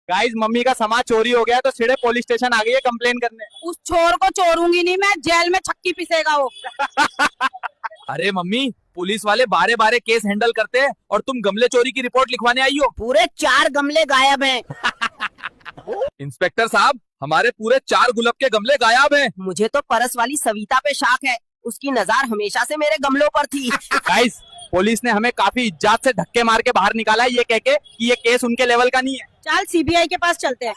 Guys, mummy का सामान चोरी हो गया है तो सीधे पुलिस स्टेशन आ गई है कंप्लेन करने। उस चोर को चोरूंगी नहीं मैं, जेल में छक्की पिसेगा वो। अरे मम्मी, पुलिस वाले बारे बारे केस हैंडल करते हैं और तुम गमले चोरी की रिपोर्ट लिखवाने आई हो। पूरे 4 गमले गायब हैं। इंस्पेक्टर साहब, हमारे पूरे 4 गुलाब के गमले गायब हैं। मुझे तो परस वाली सविता पे शक है, उसकी नजर हमेशा से मेरे गमलों पर थी। गाइस, पुलिस ने हमें काफी इज्जत से धक्के मार के बाहर निकाला है, ये कह के कि ये केस उनके लेवल का नहीं है। चल सीबीआई के पास चलते हैं।